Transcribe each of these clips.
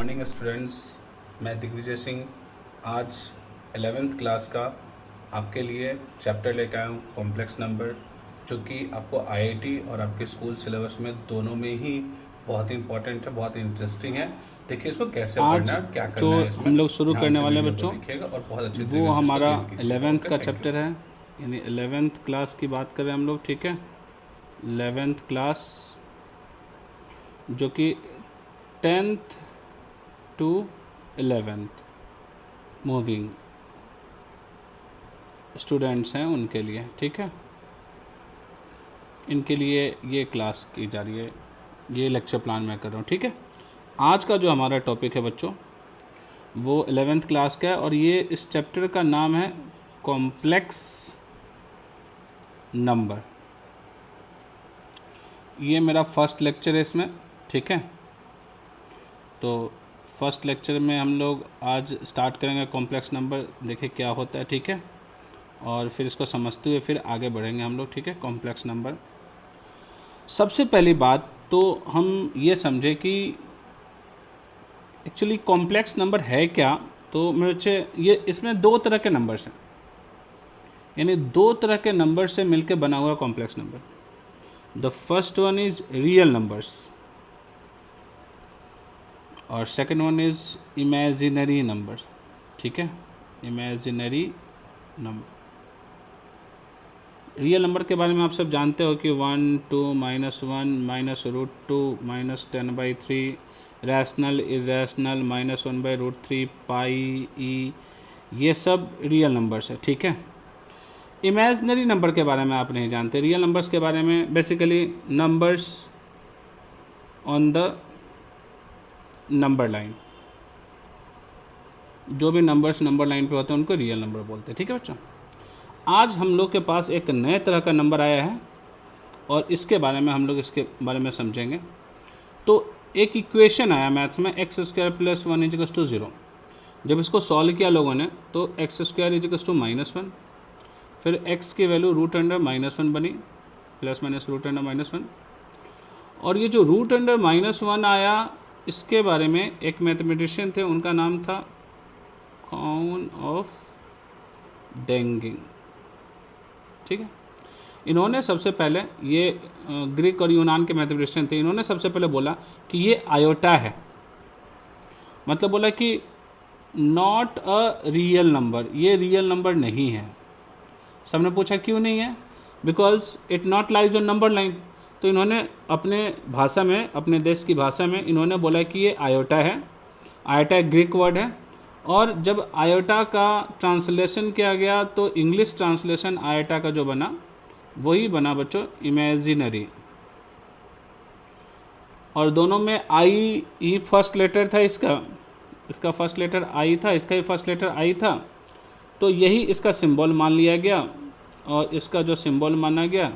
Morning students. मैं दिग्विजय सिंह आज 11th class का आपके लिए चैप्टर लेकर आया हूँ कॉम्प्लेक्स नंबर, जो कि आपको आईआईटी और आपके स्कूल सिलेबस में दोनों में ही बहुत इंपॉर्टेंट है, बहुत इंटरेस्टिंग है। देखिए इसको कैसे आज पढ़ना है, क्या जो करना है इसमें। हम लोग शुरू ध्यान करने से वाले हैं वीडियो को बच्चों, देखिएगा और बहुत अच्छी वो तरीके से इसको हमारा क्लियर कीजिएगा। 11th ओके, का थैंक यू। चैप्टर है, यानी 11th क्लास की बात करें हम लोग, ठीक है। 11th क्लास जो कि 10th to 11th moving students हैं उनके लिए, ठीक है। इनके लिए ये क्लास की जा रही है, ये लेक्चर प्लान मैं कर रहा हूँ, ठीक है। आज का जो हमारा टॉपिक है बच्चों, वो 11th क्लास का है और ये इस चैप्टर का नाम है कॉम्प्लेक्स नंबर। ये मेरा फर्स्ट लेक्चर है इसमें, ठीक है। तो फर्स्ट लेक्चर में हम लोग आज स्टार्ट करेंगे कॉम्प्लेक्स नंबर, देखिए क्या होता है, ठीक है। और फिर इसको समझते हुए फिर आगे बढ़ेंगे हम लोग, ठीक है। कॉम्प्लेक्स नंबर, सबसे पहली बात तो हम ये समझे कि एक्चुअली कॉम्प्लेक्स नंबर है क्या। तो मेरे बच्चे, ये इसमें दो तरह के नंबर्स हैं, यानी दो तरह के नंबर से मिलकर बना हुआ complex number. The first one is real numbers और second one is imaginary numbers, ठीक है। इमेजिनरी नंबर, रियल नंबर के बारे में आप सब जानते हो कि 1, 2, -1, -√2, -10/3, रैशनल, इरेशनल, -1/√3, पाई, ई, ये सब रियल नंबर्स है, ठीक है। इमेजिनरी नंबर के बारे में आप नहीं जानते। रियल नंबर्स के बारे में basically numbers on the number line, जो भी नंबर्स नंबर लाइन पे होते हैं उनको रियल नंबर बोलते हैं, ठीक है बच्चों। आज हम लोग के पास एक नए तरह का नंबर आया है और इसके बारे में हम लोग इसके बारे में समझेंगे। तो एक इक्वेशन आया मैथ्स में, x² + 1 = 0। जब इसको सॉल्व किया लोगों ने तो x² = -1, फिर x की वैल्यू √(-1) बनी, ±√(-1). और ये जो √(-1) आया, इसके बारे में एक मैथमेटिशियन थे, उनका नाम था कॉन ऑफ डेंगिंग, ठीक है। इन्होंने सबसे पहले, ये ग्रीक और यूनान के मैथमेटिशियन थे, इन्होंने सबसे पहले बोला कि ये आयोटा है, मतलब बोला कि नॉट अ रियल नंबर, ये रियल नंबर नहीं है। सबने पूछा क्यों नहीं है, because it not lies on number line. तो इन्होंने अपने भाषा में, अपने देश की भाषा में इन्होंने बोला कि ये आयोटा है। आयोटा एक ग्रीक वर्ड है, और जब आयोटा का ट्रांसलेशन किया गया तो इंग्लिश ट्रांसलेशन आयोटा का जो बना वही बना बच्चों इमेजिनरी। और दोनों में आई ही फर्स्ट लेटर था, इसका फर्स्ट लेटर आई था, इसका ही फर्स्ट लेटर आई था। तो यही इसका सिंबल मान लिया गया, और इसका जो सिंबल माना गया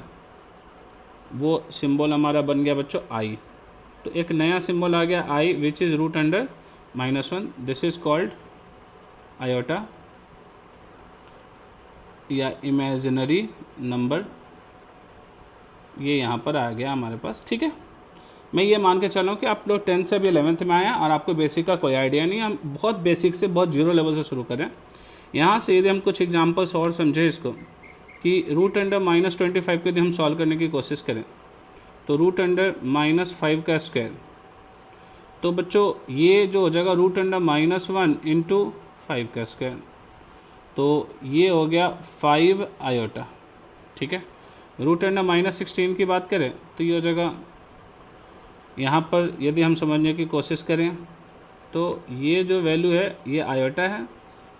वो सिंबल हमारा बन गया बच्चों आई। तो एक नया सिंबल आ गया I, which is √(-1). This is called iota या इमेजिनरी नंबर। ये यहाँ पर आ गया हमारे पास, ठीक है। मैं ये मान के चल रहा हूँ कि आप लोग 10th से अभी 11th में आए हैं और आपको बेसिक का कोई आइडिया नहीं है। हम बहुत बेसिक से, बहुत जीरो लेवल से शुरू करें। यहाँ से यदि हम कुछ एग्जांपल्स और समझें इसको, कि √(-25) को यदि हम सॉल्व करने की कोशिश करें तो √(-5) का स्क्वायर, तो बच्चों ये जो हो जाएगा √(-1) × 5 का स्क्वायर, तो ये हो गया 5 आयोटा, ठीक है। √(-16) की बात करें तो ये हो जाएगा, यहाँ पर यदि हम समझने की कोशिश करें तो ये जो वैल्यू है ये आयोटा है,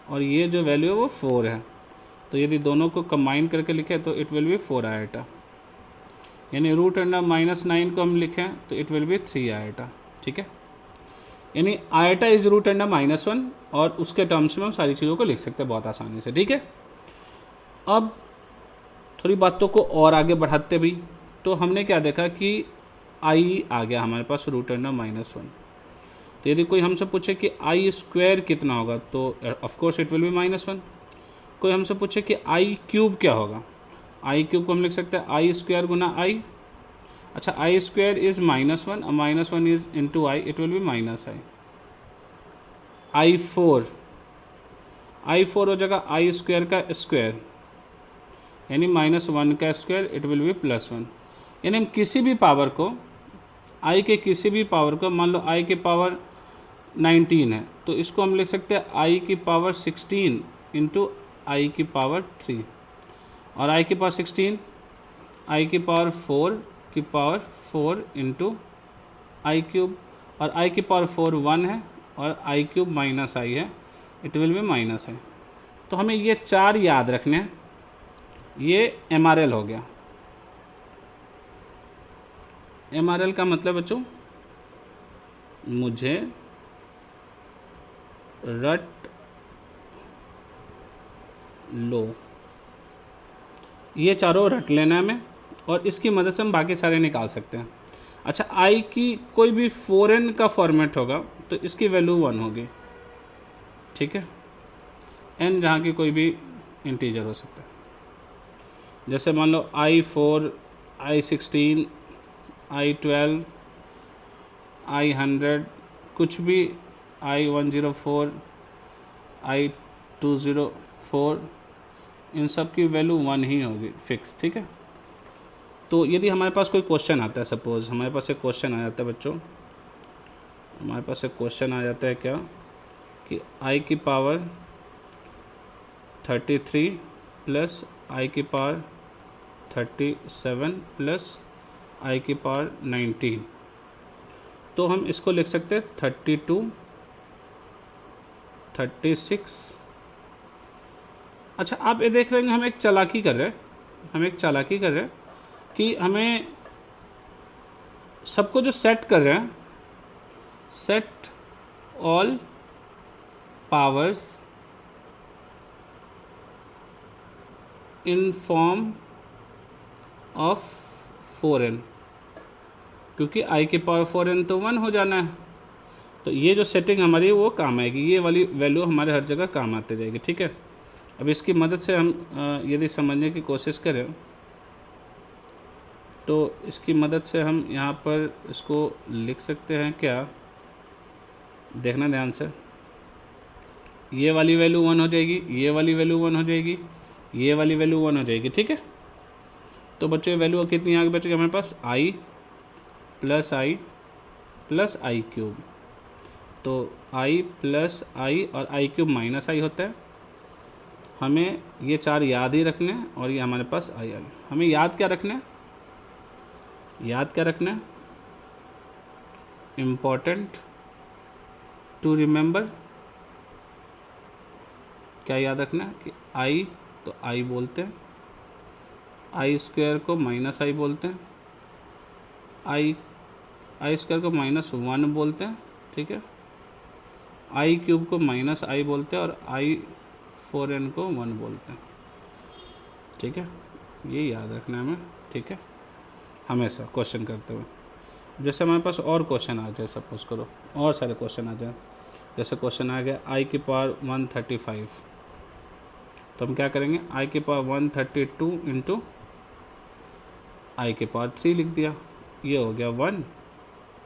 और ये जो वैल्यू है वो 4 है। तो यदि दोनों को कंबाइन करके लिखें तो इट विल बी 4 आयोटा, यानी √(-9) को हम लिखें तो इट विल बी 3 आयोटा, ठीक है। यानी आयोटा इज √(-1), और उसके टर्म्स में हम सारी चीज़ों को लिख सकते हैं बहुत आसानी से, ठीक है। अब थोड़ी बातों को और आगे बढ़ाते भी, तो हमने क्या देखा कि आई आ गया हमारे पास √(-1). तो यदि कोई हमसे पूछे कि i² कितना होगा तो ऑफकोर्स इट विल बी -1। कोई हमसे पूछे कि i³ क्या होगा, i³ को हम लिख सकते हैं i² गुना i। अच्छा, i² is -1, -1 is into i, it will be -i। I4 हो जाएगा आई स्क्वायर का स्क्वायर, यानी -1 का स्क्वायर, इट विल बी +1। यानी हम किसी भी पावर को, आई के किसी भी पावर को, मान लो आई की पावर 19 है, तो इसको हम लिख सकते हैं आई की पावर 16 इंटू आई की पावर 3, और आई की पावर 16 आई की पावर 4 इंटू आई क्यूब, और आई की पावर 4 1 है, और आई क्यूब माइनस आई है, इट विल बी माइनस है। तो हमें ये 4 याद रखने हैं। ये MRL हो गया। MRL का मतलब बच्चों, मुझे रट लो, ये चारों रट लेना है हमें, और इसकी मदद से हम बाकी सारे निकाल सकते हैं। अच्छा, आई की कोई भी फॉरेन का फॉर्मेट होगा तो इसकी वैल्यू 1 होगी, ठीक है। एन जहाँ की कोई भी इंटीजर हो सकता है, जैसे मान लो I4, I16, I12, I100, कुछ भी, I104, I204, इन सब की वैल्यू 1 ही होगी फिक्स, ठीक है। तो यदि हमारे पास कोई क्वेश्चन आता है, सपोज हमारे पास एक क्वेश्चन आ जाता है बच्चों, हमारे पास एक क्वेश्चन आ जाता है क्या, कि आई की पावर 33 प्लस आई की पावर 37 प्लस आई की पावर 19, तो हम इसको लिख सकते हैं 32, 36। अच्छा, आप ये देख रहे हैं, हम एक चालाकी कर रहे हैं, कि हमें सबको जो सेट कर रहे हैं, set all powers in form of 4n, क्योंकि i की पावर 4n तो 1 हो जाना है। तो ये जो सेटिंग हमारी है वो काम आएगी, ये वाली वैल्यू हमारे हर जगह काम आते जाएगी, ठीक है। अब इसकी मदद से हम यदि समझने की कोशिश करें, तो इसकी मदद से हम यहाँ पर इसको लिख सकते हैं क्या, देखना ध्यान से, ये वाली वैल्यू 1 हो जाएगी, ये वाली वैल्यू 1 हो जाएगी, ये वाली वैल्यू 1 हो जाएगी, ठीक है। तो बच्चों ये वैल्यू कितनी आगे बचेगी हमारे पास, आई प्लस आई क्यूब। तो आई प्लस आई और आई क्यूब माइनस आई होता है। हमें ये 4 याद ही रखने हैं, और ये हमारे पास आई आ गया। हमें याद क्या रखना है, इम्पॉर्टेंट टू रिमेंबर, क्या याद रखना है कि आई तो आई बोलते हैं, आई स्क्वायर को माइनस आई बोलते हैं, आई स्क्वायर को -1 बोलते हैं, ठीक है। आई क्यूब को माइनस आई बोलते हैं, और I4n को 1 बोलते हैं, ठीक है। ये याद रखना है हमें, ठीक है, हमेशा क्वेश्चन करते हुए। जैसे हमारे पास और क्वेश्चन आ जाए, सपोज करो और सारे क्वेश्चन आ जाए, जैसे क्वेश्चन आ गया आई की पावर 135, तो हम क्या करेंगे, आई की पावर 132 इंटू आई की पावर 3 लिख दिया, ये हो गया 1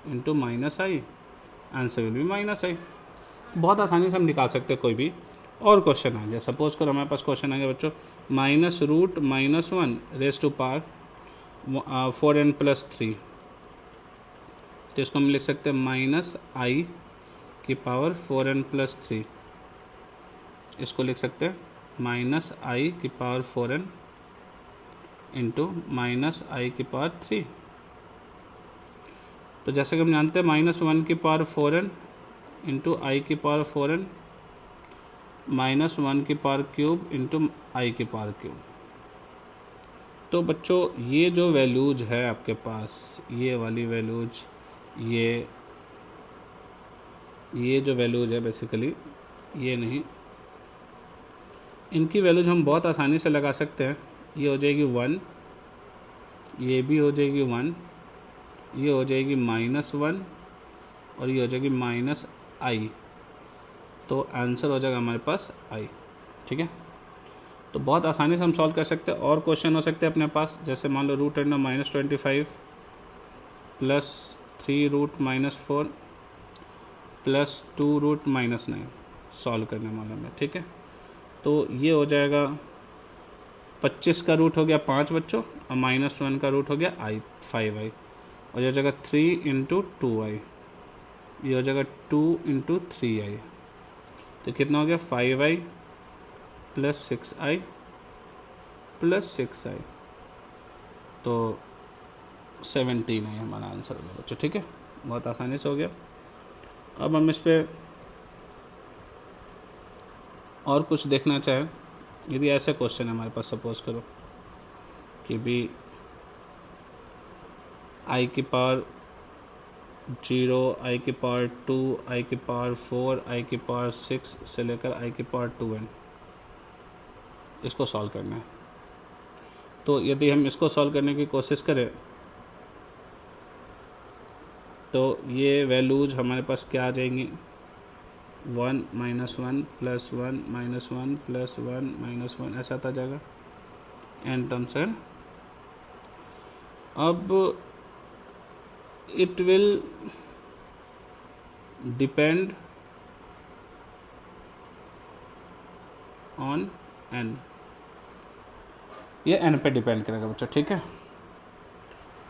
into minus I, answer will be minus I. बहुत आसानी से हम निकाल सकते हैं कोई भी और क्वेश्चन आ गया। सपोज करो हमारे पास क्वेश्चन आ गया बच्चों, -√-1 रेज टू पावर 4n + 3, तो इसको हम लिख सकते हैं -i की पावर 4n + 3, इसको लिख सकते हैं -i की पावर 4n इंटू -i की पावर 3। तो जैसे कि हम जानते हैं -1 की पावर 4n इंटू आई की पावर 4n, -1 की पावर क्यूब इंटू आई की पावर क्यूब। तो बच्चों ये जो वैल्यूज है आपके पास, ये वाली वैल्यूज, ये जो वैल्यूज है बेसिकली, ये नहीं, इनकी वैल्यूज हम बहुत आसानी से लगा सकते हैं। ये हो जाएगी 1, ये भी हो जाएगी 1, ये हो जाएगी -1, और ये हो जाएगी -i। तो आंसर हो जाएगा हमारे पास i, ठीक है। तो बहुत आसानी से हम सॉल्व कर सकते हैं। और क्वेश्चन हो सकते हैं अपने पास, जैसे मान लो √10⁻25 + 3√-4 + 2√-9, सॉल्व करने वाले में, ठीक है। तो ये हो जाएगा 25 का रूट हो गया 5 बच्चों, और -1 का रूट हो गया 5i, और ये हो जाएगा 3 × 2i, ये हो जाएगा 2 × 3i, तो कितना हो गया 5i + 6i + 6i, तो 17 है हमारा आंसर होगा बच्चों, ठीक है। बहुत आसानी से हो गया। अब हम इस पर और कुछ देखना चाहें, यदि ऐसे क्वेश्चन है हमारे पास, सपोज करो कि भी i की पावर 0, i की पावर 2, i की पावर 4, i की पावर 6 से लेकर i की पावर 2n, इसको सॉल्व करना है। तो यदि हम इसको सॉल्व करने की कोशिश करें तो ये वैल्यूज हमारे पास क्या आ जाएंगी, 1 - 1 + 1 - 1 + 1 - 1 ऐसा आता जाएगा n टर्म्स है। अब it will depend on n, ये n पे डिपेंड करेगा बच्चों, ठीक है।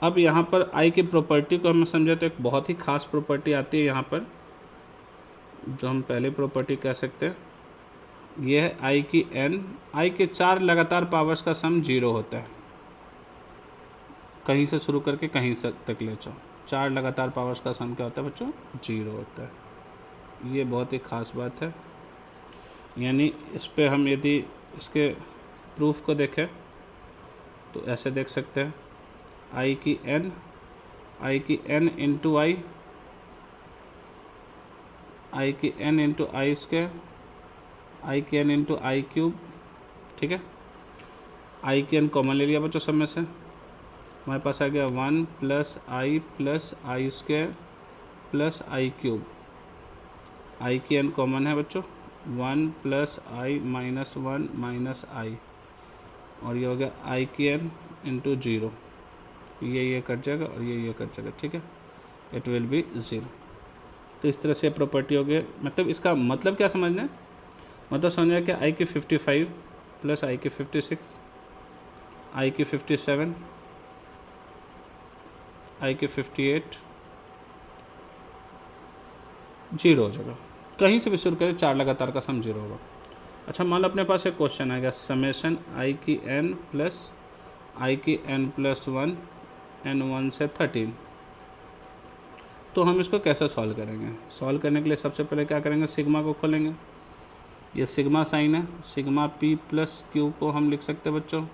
अब यहाँ पर i की प्रॉपर्टी को हम समझे तो एक बहुत ही खास प्रॉपर्टी आती है यहाँ पर, जो हम पहली प्रॉपर्टी कह सकते हैं। ये है i की n, i के 4 लगातार पावर्स का सम 0 होता है, कहीं से शुरू करके कहीं तक ले जाओ, 4 लगातार पावर्स का सम क्या होता है बच्चों, 0 होता है। ये बहुत ही खास बात है। यानी इस पे हम यदि इसके प्रूफ को देखें तो ऐसे देख सकते हैं, i की n × i, i की n × i की n × i क्यूब, ठीक है। i की n कॉमन ले लिया बच्चों सब में से, हमारे पास आ गया 1 + i + i² + i cube, i की n कॉमन है बच्चों, 1 + i - 1 - i, और ये हो गया i की n × 0, ये कट जाएगा और ये कट जाएगा, ठीक है, इट विल बी 0। तो इस तरह से प्रॉपर्टी हो गई। मतलब इसका मतलब क्या समझना है, मतलब समझना है कि i की 55 + i की 56, i की 57, i की 58 0 हो जाएगा, कहीं से भी शुरू करें 4 लगातार का सम 0 होगा। अच्छा, मान लो अपने पास एक क्वेश्चन आ गया, समेशन i की n + i की n + 1 n1 से 13, तो हम इसको कैसे सॉल्व करेंगे। सॉल्व करने के लिए सबसे पहले क्या करेंगे, सिग्मा को खोलेंगे, ये सिग्मा साइन है, सिग्मा p + q को हम लिख सकते हैं बच्चों,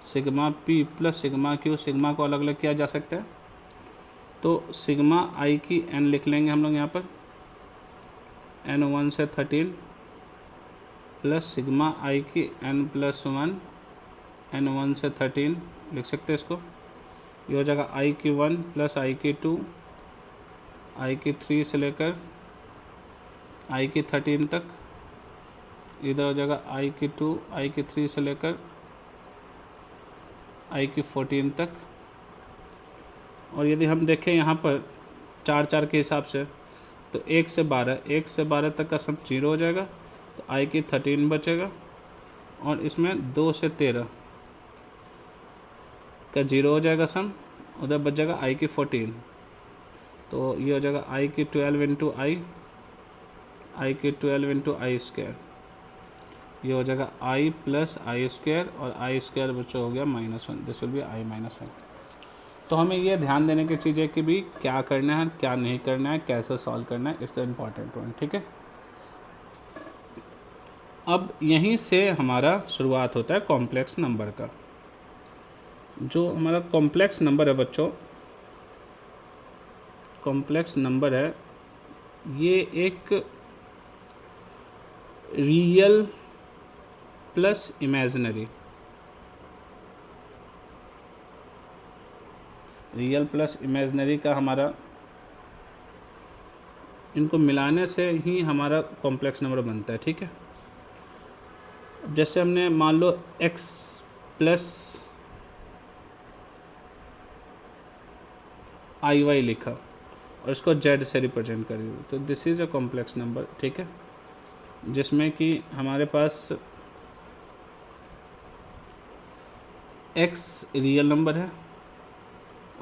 sigma p + sigma q, sigma को अलग अलग किया जा सकता है, तो सिग्मा i की n लिख लेंगे हम लोग यहाँ पर n1 से 13 + सिग्मा i की n + 1 n1 से 13 लिख सकते हैं इसको, ये हो जाएगा i की 1 + i की 2, i की 3 से लेकर i की 13 तक, इधर हो जाएगा i की 2, i की 3 से लेकर i की 14 तक। और यदि हम देखें यहाँ पर 4 के हिसाब से, तो 1 से 12 तक का सम 0 हो जाएगा, तो i की 13 बचेगा, और इसमें 2 से 13 का 0 हो जाएगा सम, उधर बच जाएगा i की 14, तो ये हो जाएगा i की 12 × i की 12 × i², ये हो जाएगा i + i² और i² बच्चों हो गया -1, दिस विल बी i - 1। तो हमें ये ध्यान देने की चीज़ है कि भी क्या करना है क्या नहीं करना है, कैसे सॉल्व करना है, इट्स अ इम्पॉर्टेंट वन, ठीक है। अब यहीं से हमारा शुरुआत होता है कॉम्प्लेक्स नंबर का। जो हमारा कॉम्प्लेक्स नंबर है बच्चों, कॉम्प्लेक्स नंबर है, ये एक real plus imaginary, real plus imaginary का हमारा, इनको मिलाने से ही हमारा कॉम्प्लेक्स नंबर बनता है, ठीक है। जैसे हमने मान लो x + iy लिखा और इसको z से रिप्रेजेंट करिए, तो this is a complex number, ठीक है। जिसमें कि हमारे पास x रियल नंबर है,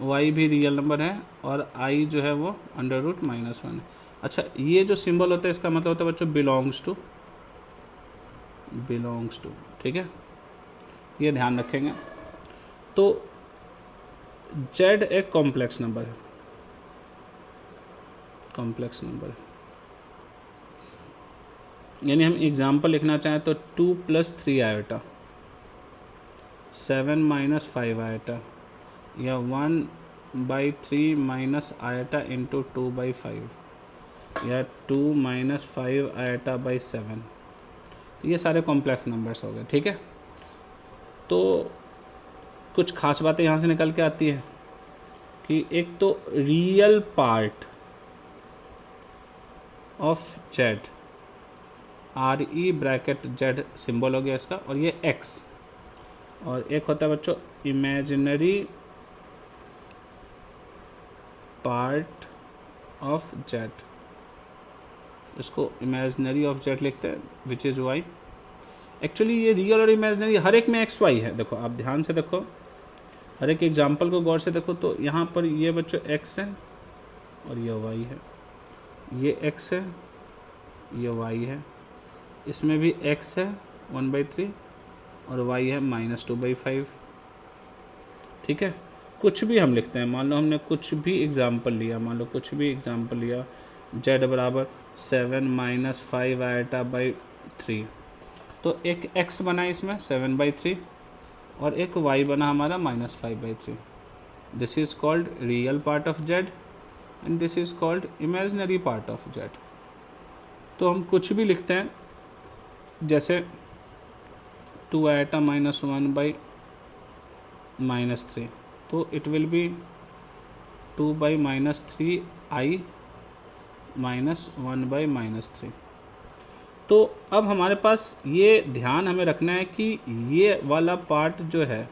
y भी रियल नंबर है और i जो है वो √-1 है। अच्छा, ये जो सिंबल होता है इसका मतलब होता है बच्चों बिलोंग्स टू, ठीक है, ये ध्यान रखेंगे। तो z एक कॉम्प्लेक्स नंबर है, यानी हम एग्जाम्पल लिखना चाहें तो 2 + 3 आयोटा, 7 - 5 आयोटा, या 1/3 - आयोटा इंटू 2/5, या 2 - 5 आयोटा बाई 7। ये सारे कॉम्प्लेक्स नंबर्स हो गए, ठीक है। तो कुछ खास बातें यहाँ से निकल के आती है कि एक तो real part of Z, RE symbol हो गया इसका, और ये x, और एक होता है बच्चों इमेजिनरी पार्ट ऑफ जेड, इसको इमेजिनरी ऑफ जेड लिखते हैं, विच इज़ y। एक्चुअली ये रियल और इमेजिनरी हर एक में x y है। देखो आप ध्यान से देखो, हर एक एग्जाम्पल को गौर से देखो, तो यहाँ पर ये बच्चों x है और ये y है, ये x है, ये y है, इसमें भी x है 1/3 और y है -2/5, ठीक है। कुछ भी हम लिखते हैं, मान लो हमने कुछ भी एग्जाम्पल लिया, z बराबर 7 - 5 आयोटा बाई 3, तो एक x बना इसमें 7/3 और एक y बना हमारा -5/3। This is called real part of z and this is called imaginary part of z। तो हम कुछ भी लिखते हैं, जैसे 2 आयोटा -1/-3, तो इट विल बी 2/-3i -1/-3। तो अब हमारे पास ये ध्यान हमें रखना है कि ये वाला पार्ट जो है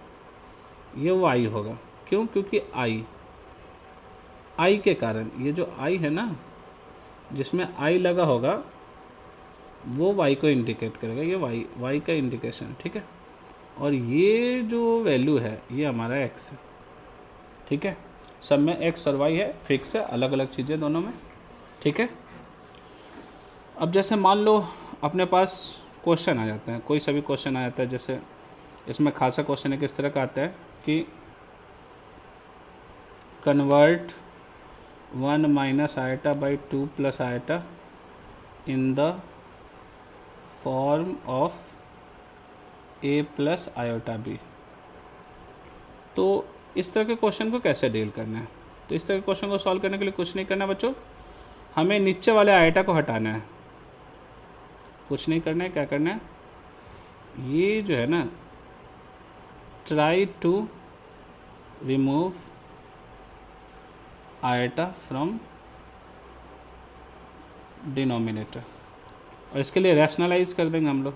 ये y होगा। क्यों? क्योंकि i के कारण, ये जो i है ना, जिसमें i लगा होगा वो y को इंडिकेट करेगा, ये y का इंडिकेशन, ठीक है। और ये जो वैल्यू है ये हमारा x है, ठीक है। सब में x और y है, फिक्स है, अलग अलग चीज़ें दोनों में, ठीक है। अब जैसे मान लो अपने पास क्वेश्चन आ जाते हैं, कोई सा भी क्वेश्चन आ जाता है, जैसे इसमें खासा क्वेश्चन है, किस तरह का आता है कि convert 1 - iota by 2 + iota in the form of a + iota b। तो इस तरह के क्वेश्चन को कैसे डील करना है? तो इस तरह के क्वेश्चन को सॉल्व करने के लिए कुछ नहीं करना बच्चों, हमें नीचे वाले आयोटा को हटाना है, कुछ नहीं करना है। क्या करना है, ये जो है ना, try to remove iota from denominator, और इसके लिए रैशनलाइज कर देंगे हम लोग।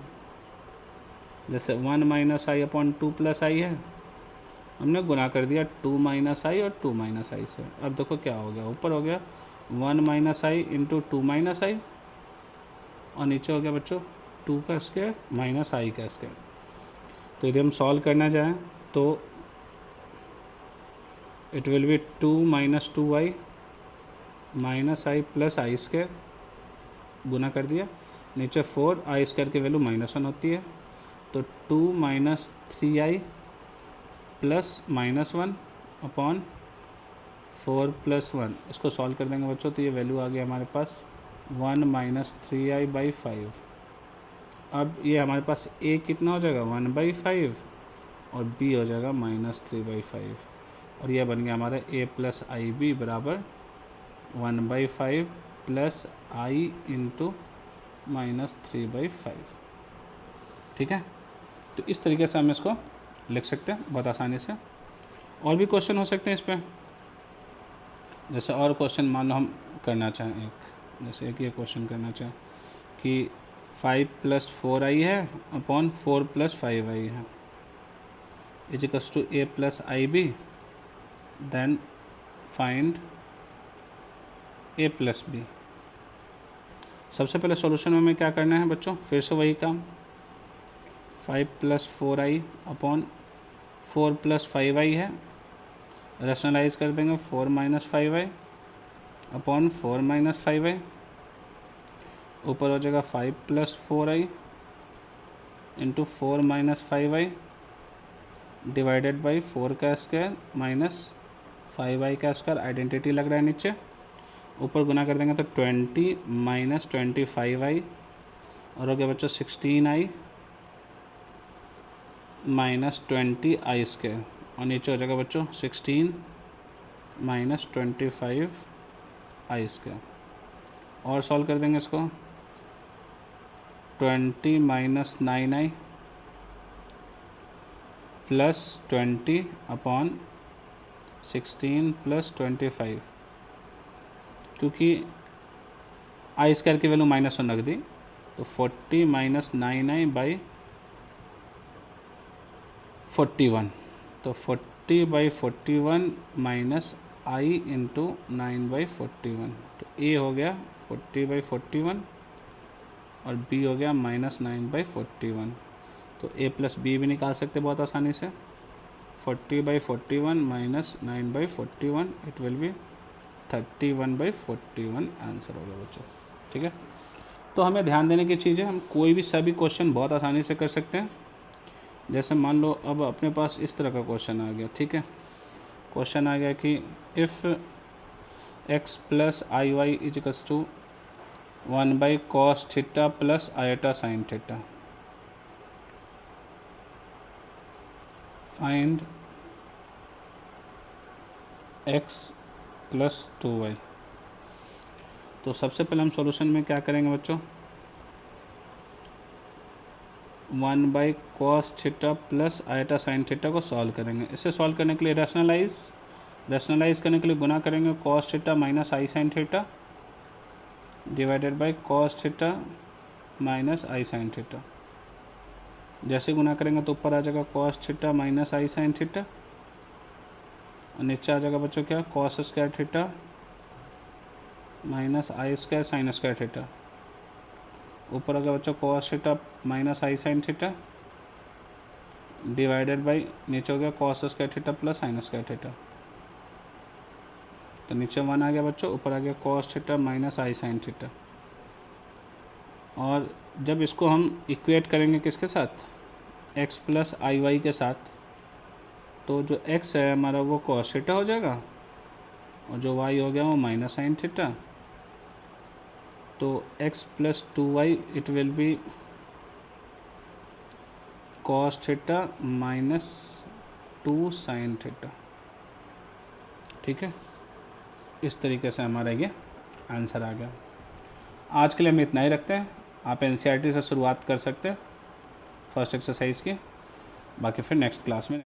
जैसे 1 - i/2 + i है, हमने गुना कर दिया 2 - i और 2 - i से। अब देखो क्या हो गया, ऊपर हो गया 1 - i इंटू 2 - i, और नीचे हो गया बच्चों 2 का स्क्वायर -i का स्क्वायर। तो यदि हम सॉल्व करना चाहें तो it will be 2 - 2i -i + i², गुना कर दिया, नीचे 4, i² की वैल्यू -1 होती है, तो 2 - 3i + -1 अपॉन 4 + 1, इसको सॉल्व कर देंगे बच्चों, तो ये वैल्यू आ गई हमारे पास 1 - 3i/5। अब ये हमारे पास a कितना हो जाएगा 1/5 और b हो जाएगा -3/5, और यह बन गया हमारा a + ib बराबर 1/5 + i इंटू -3/5, ठीक है। तो इस तरीके से हम इसको लिख सकते हैं बहुत आसानी से। और भी क्वेश्चन हो सकते हैं इस पर, जैसे और क्वेश्चन मान लो हम करना चाहें, जैसे एक ये क्वेश्चन करना चाहें कि 5 + 4i है अपॉन 4 + 5i है, is equals to a + ib, then find a + b। सबसे पहले सॉल्यूशन में हमें क्या करना है बच्चों, फिर से वही काम, 5 + 4i अपॉन 4 + 5i है, रैशनलाइज कर देंगे 4 - 5i अपॉन 4 - 5i, ऊपर हो जाएगा 5 + 4i into 4 - 5i divided by 4 का स्क्वायर माइनस 5i का स्क्वायर, आइडेंटिटी लग रहा है नीचे, ऊपर गुना कर देंगे तो 20 - 25i और हो गया बच्चों 16i - 20i स्क्वायर, और नीचे हो जाएगा बच्चों 16 - 25i स्क्वायर। और सॉल्व कर देंगे इसको, 20 - 9i प्लस 20 अपॉन 16 + 25, क्योंकि आई स्क्वायर की वैल्यू -1 रख दी तो 40 - 9i बाई 41, तो 40/41 माइनस आई इंटू 9/41, तो ए हो गया 40/41 और बी हो गया -9/41। तो a + b भी निकाल सकते बहुत आसानी से, 40/41 minus 9/41, it will be 31/41 answer हो गया बच्चों। ठीक है, तो हमें ध्यान देने की चीज़ है, हम कोई भी सभी क्वेश्चन बहुत आसानी से कर सकते हैं। जैसे मान लो अब अपने पास इस तरह का क्वेश्चन आ गया, ठीक है, क्वेश्चन आ गया कि if x + iy = 1/cos θ + iota sin θ, find x + 2y। तो सबसे पहले हम सॉल्यूशन में क्या करेंगे बच्चों, 1/cos θ + iota sin θ को सॉल्व करेंगे। इसे सॉल्व करने के लिए रैशनलाइज करने के लिए गुना करेंगे cos θ - i sin θ divided by cos θ - i sin θ। जैसे गुना करेंगे तो ऊपर आ जाएगा cos θ - i sin θ और नीचे आ जाएगा बच्चों क्या, cos स्क्वायर θ माइनस आई स्क्वायर sin स्क्वायर θ, ऊपर आ गया बच्चों cos θ - i sin θ divided by नीचे हो गया cos square θ plus sin square θ, तो नीचे 1 आ गया बच्चों, ऊपर आ गया cos θ - i sin θ। और जब इसको हम इक्वेट करेंगे किसके साथ, x + iy के साथ, तो जो x है हमारा वो cos θ हो जाएगा और जो y हो गया वो -sin θ, तो x + 2y it will be cos θ - 2 sin θ। ठीक है, इस तरीके से हमारा ये आंसर आ गया। आज के लिए हम इतना ही रखते हैं, आप NCERT से शुरुआत कर सकते हैं फर्स्ट एक्सरसाइज की, बाकी फिर नेक्स्ट क्लास में